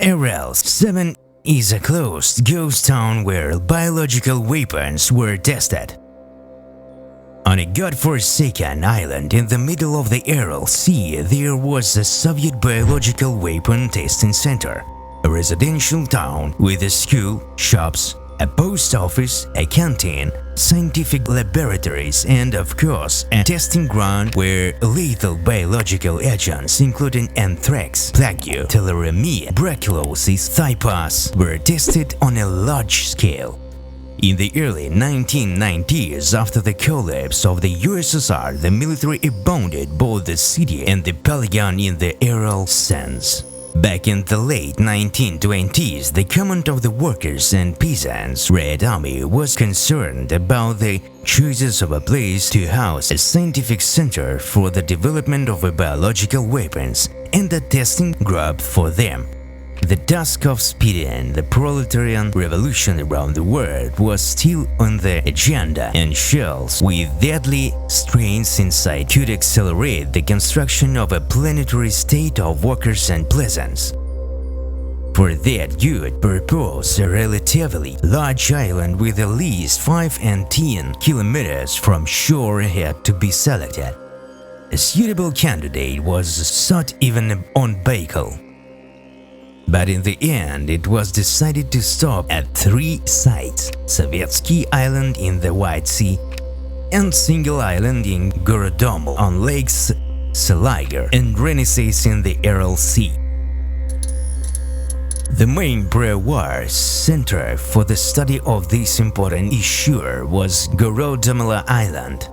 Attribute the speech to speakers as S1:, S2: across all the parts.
S1: Aralsk 7 is a closed ghost town where biological weapons were tested. On a godforsaken island in the middle of the Aral Sea, there was a Soviet biological weapon testing center, a residential town with a school, shops, a post office, a canteen, scientific laboratories, and of course a testing ground where lethal biological agents including anthrax, plague, tularemia, tuberculosis, typhus were tested on a large scale. In the early 1990s, after the collapse of the USSR, the military abounded both the city and the polygon in the Aral Sea. Back in the late 1920s, the command of the workers and peasants Red Army was concerned about the choices of a place to house a scientific center for the development of biological weapons and a testing group for them. The task of speeding the proletarian revolution around the world was still on the agenda, and shells with deadly strains inside could accelerate the construction of a planetary state of workers and peasants. For that good purpose, a relatively large island with at least 5 and 10 kilometers from shore had to be selected. A suitable candidate was sought even on Baikal. But in the end, it was decided to stop at 3 sites: Sovietsky Island in the White Sea and Single Island in Groeneveld on Lakes Seliger and Renaissance in the Aral Sea. The main pre-war center for the study of this important issue was Groeneveld Island,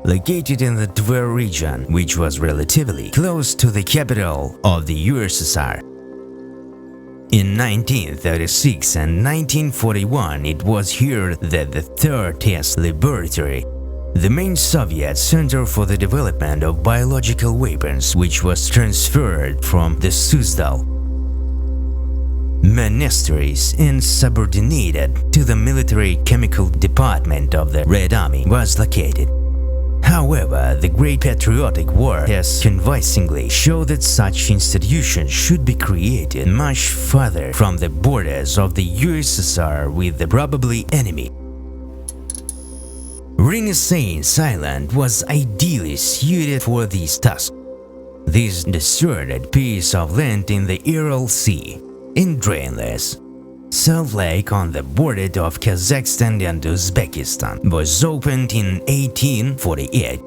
S1: located in the Tver region, which was relatively close to the capital of the USSR. In 1936 and 1941, it was here that the third test laboratory, the main Soviet center for the development of biological weapons, which was transferred from the Suzdal monasteries and subordinated to the military chemical department of the Red Army, was located. However, the Great Patriotic War has convincingly shown that such institutions should be created much further from the borders of the USSR with the probably enemy. Renaissance Island was ideally suited for this task. This deserted piece of land in the Aral Sea, in drainless Salt Lake on the border of Kazakhstan and Uzbekistan, was opened in 1848.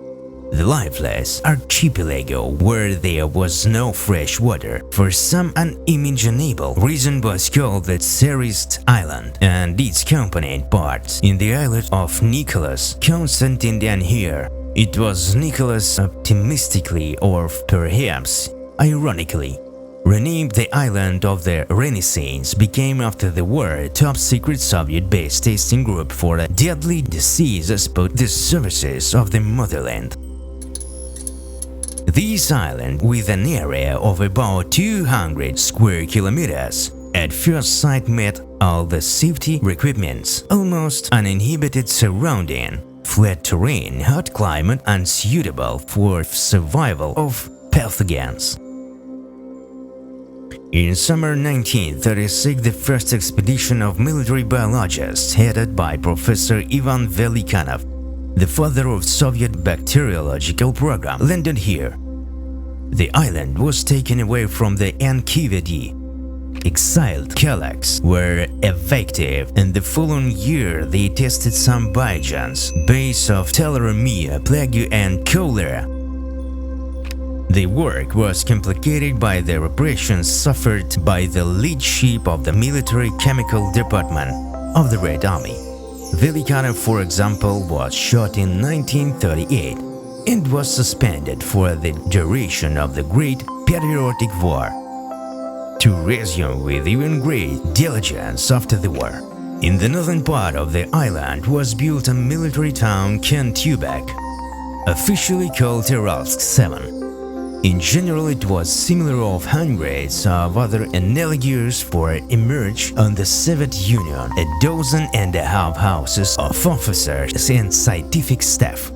S1: The lifeless archipelago where there was no fresh water for some unimaginable reason was called the Tsarist Island, and its component parts in the island of Nicholas Constantine here. It was Nicholas optimistically or perhaps ironically renamed the island of the Renaissance, became after the war a top-secret Soviet-based testing group for a deadly disease as per the services of the motherland. This island, with an area of about 200 square kilometers, at first sight met all the safety requirements: almost uninhabited surrounding, flat terrain, hot climate, unsuitable for survival of pathogens. In summer 1936, the first expedition of military biologists, headed by Professor Ivan Velikanov, the father of Soviet bacteriological program, landed here. The island was taken away from the NKVD. Exiled Kazakhs were effective, and the following year they tested some biogens, base of tularemia, plague and cholera. The work was complicated by the repressions suffered by the leadership of the military chemical department of the Red Army. Velikanov, for example, was shot in 1938 and was suspended for the duration of the Great Patriotic War, to resume with even great diligence after the war. In the northern part of the island was built a military town Kentubek, officially called Aralsk 7. In general, it was similar of hundreds of other analogies, for emerged on the Soviet Union a dozen and a half houses of officers and scientific staff.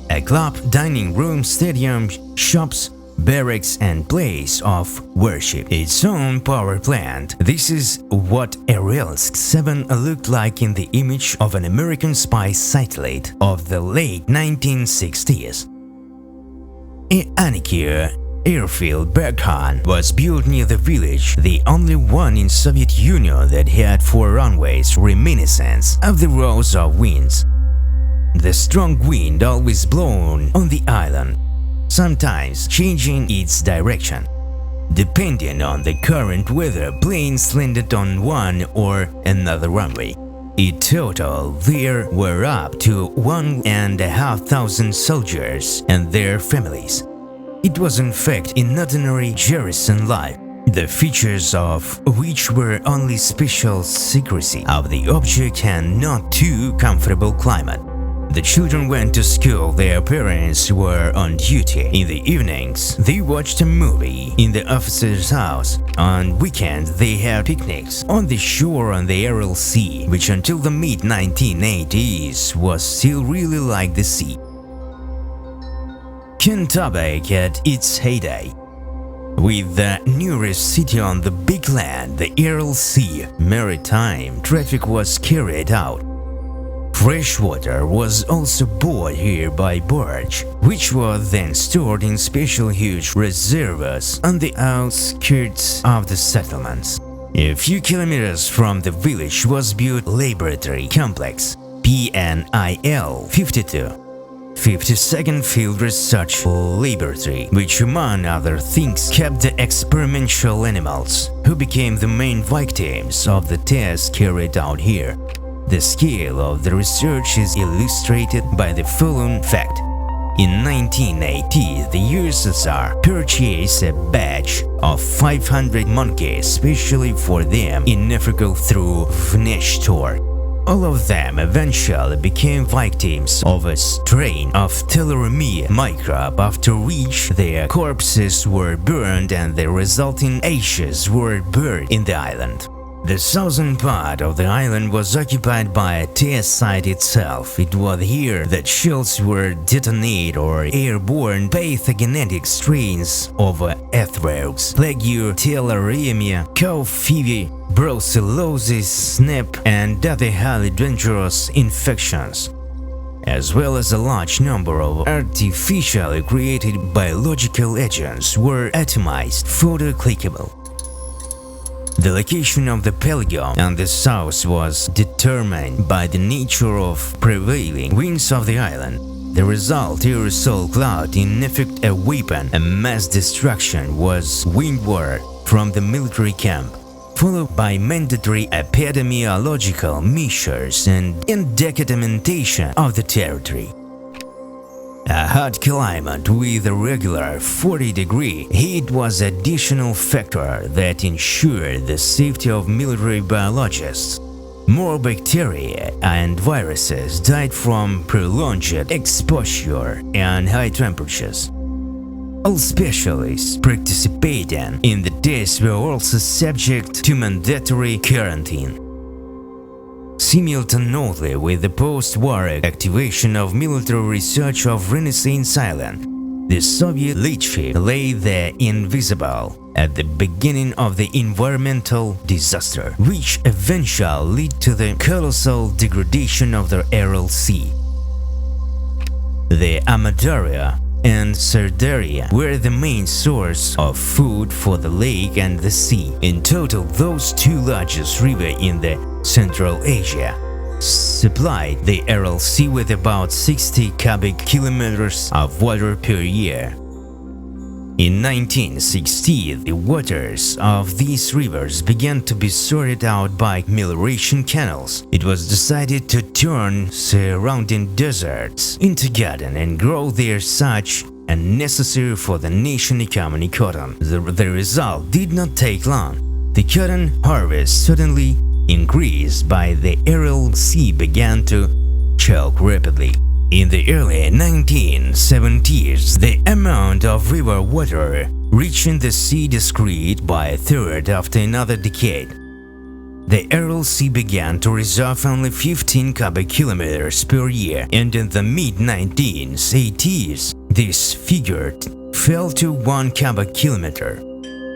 S1: A club, dining room, stadium, shops, barracks and place of worship, its own power plant. This is what Aralsk 7 looked like in the image of an American spy satellite of the late 1960s. Anikia airfield Berkhan was built near the village, the only one in Soviet Union that had 4 runways, reminiscent of the rows of winds. The strong wind always blown on the island, sometimes changing its direction. Depending on the current weather, planes landed on one or another runway. In total, there were up to 1,500 soldiers and their families. It was in fact an ordinary garrison life, the features of which were only special secrecy of the object and not too comfortable climate. The children went to school, their parents were on duty. In the evenings, they watched a movie in the officer's house. On weekends, they had picnics on the shore on the Aral Sea, which until the mid-1980s was still really like the sea. Cantabek at its heyday. With the nearest city on the big land, the Aral Sea, maritime traffic was carried out. Fresh water was also brought here by barge, which was then stored in special huge reservoirs on the outskirts of the settlements. A few kilometers from the village was built laboratory complex PNIL 52, 52nd Field Research Laboratory, which among other things kept the experimental animals, who became the main victims of the tests carried out here. The scale of the research is illustrated by the following fact. In 1980, the USSR purchased a batch of 500 monkeys specially for them in Africa through Vneshtor. All of them eventually became victims of a strain of tularemia microbe, after which their corpses were burned and the resulting ashes were buried in the island. The southern part of the island was occupied by a test site itself. It was here that shells were detonated or airborne pathogenetic strains of anthrax, plague, tularemia, cow fever, brucellosis, snap, and other highly dangerous infections, as well as a large number of artificially created biological agents were atomized, photoclickable. The location of the polygon on the south was determined by the nature of prevailing winds of the island. The result, aerosol cloud, in effect a weapon, a mass destruction, was windward from the military camp, followed by mandatory epidemiological measures and decontamination of the territory. A hot climate with a regular 40-degree heat was an additional factor that ensured the safety of military biologists. More bacteria and viruses died from prolonged exposure and high temperatures. All specialists participating in the tests were also subject to mandatory quarantine. Simultaneously with the post-war activation of military research of Renaissance Island, the Soviet leadership laid the invisible at the beginning of the environmental disaster, which eventually led to the colossal degradation of the Aral Sea. The Amatarea and Sardaria were the main source of food for the lake and the sea. In total, those two largest rivers in the Central Asia supplied the Aral Sea with about 60 cubic kilometers of water per year. In 1960, the waters of these rivers began to be sorted out by melioration canals. It was decided to turn surrounding deserts into gardens and grow there such and necessary for the nation economy cotton. The result did not take long. The cotton harvest suddenly increased by the Aral Sea began to choke rapidly. In the early 1970s, the amount of river water reaching the sea decreased by a third after another decade. The Aral Sea began to reserve only 15 cubic kilometers per year, and in the mid-1980s, this figure fell to 1 cubic kilometer.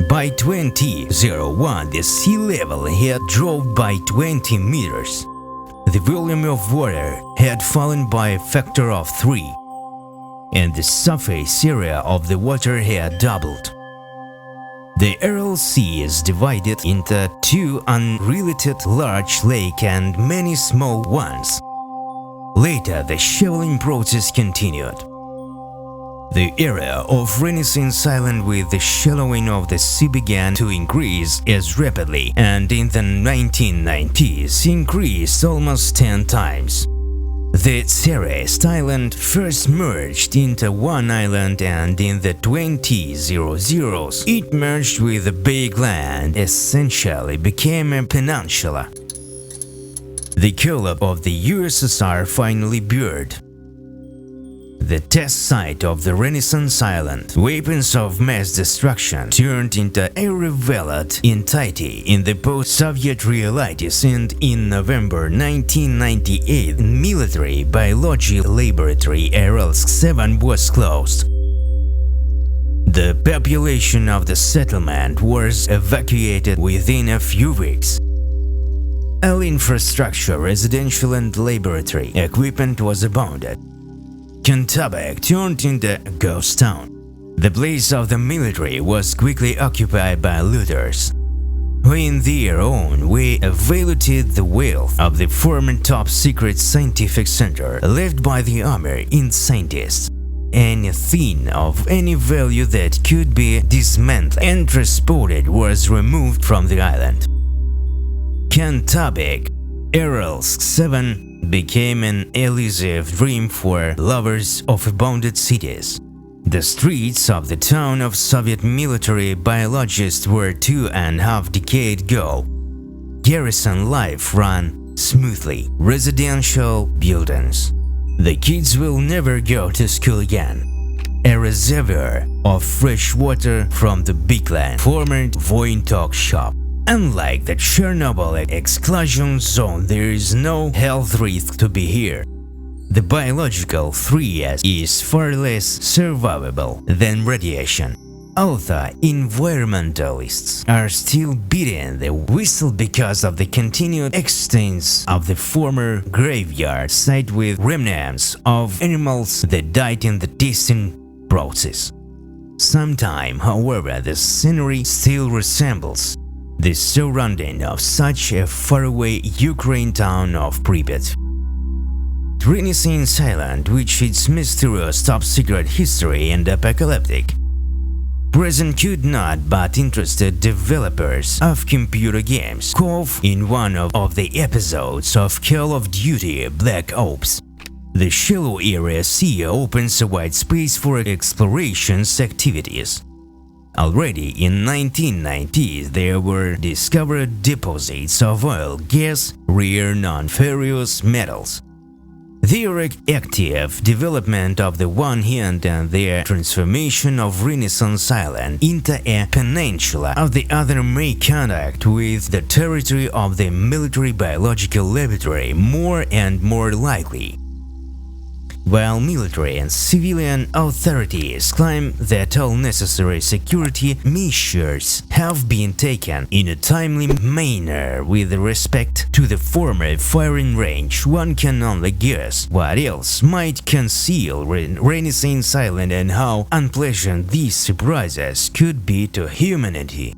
S1: By 2001, the sea level had dropped by 20 meters. The volume of water had fallen by a factor of 3, and the surface area of the water had doubled. The Aral Sea is divided into 2 unrelated large lakes and many small ones. Later, the shoveling process continued. The area of Renaissance Island with the shallowing of the sea began to increase as rapidly, and in the 1990s increased almost 10 times. The terraced island first merged into one island, and in the 2000s it merged with the big land, essentially became a peninsula. The collapse of the USSR finally buried the test site of the Renaissance Island. Weapons of mass destruction turned into a revealed entity in the post-Soviet realities, and in November 1998, the military biology laboratory Aralsk 7 was closed. The population of the settlement was evacuated within a few weeks. All infrastructure, residential and laboratory equipment was abandoned. Canteen turned into a ghost town. The place of the military was quickly occupied by looters, who in their own way evaluated the wealth of the former top-secret scientific center left by the army in scientists. Anything of any value that could be dismantled and transported was removed from the island. Canteen, Aralsk 7 became an elusive dream for lovers of abandoned cities. The streets of the town of Soviet military biologists were 2.5 decades ago. Garrison life ran smoothly. Residential buildings. The kids will never go to school again. A reservoir of fresh water from the big land, former Vointok shop. Unlike the Chernobyl exclusion zone, there is no health risk to be here. The biological 3S is far less survivable than radiation. Although environmentalists are still beating the whistle because of the continued existence of the former graveyard site with remnants of animals that died in the distant process. Sometimes, however, the scenery still resembles the surrounding of such a faraway Ukraine town of Pripyat. Renaissance Island, with its mysterious top-secret history and apocalyptic present, could not but interested developers of computer games. Cove in one of the episodes of Call of Duty Black Ops. The shallow area sea opens a wide space for explorations activities. Already in 1990s, there were discovered deposits of oil, gas, rare non-ferrous metals. Their active development of the one hand and their transformation of Renaissance Island into a peninsula of the other may connect with the territory of the military biological laboratory more and more likely. While military and civilian authorities claim that all necessary security measures have been taken in a timely manner with respect to the former firing range, one can only guess what else might conceal Renaissance Island and how unpleasant these surprises could be to humanity.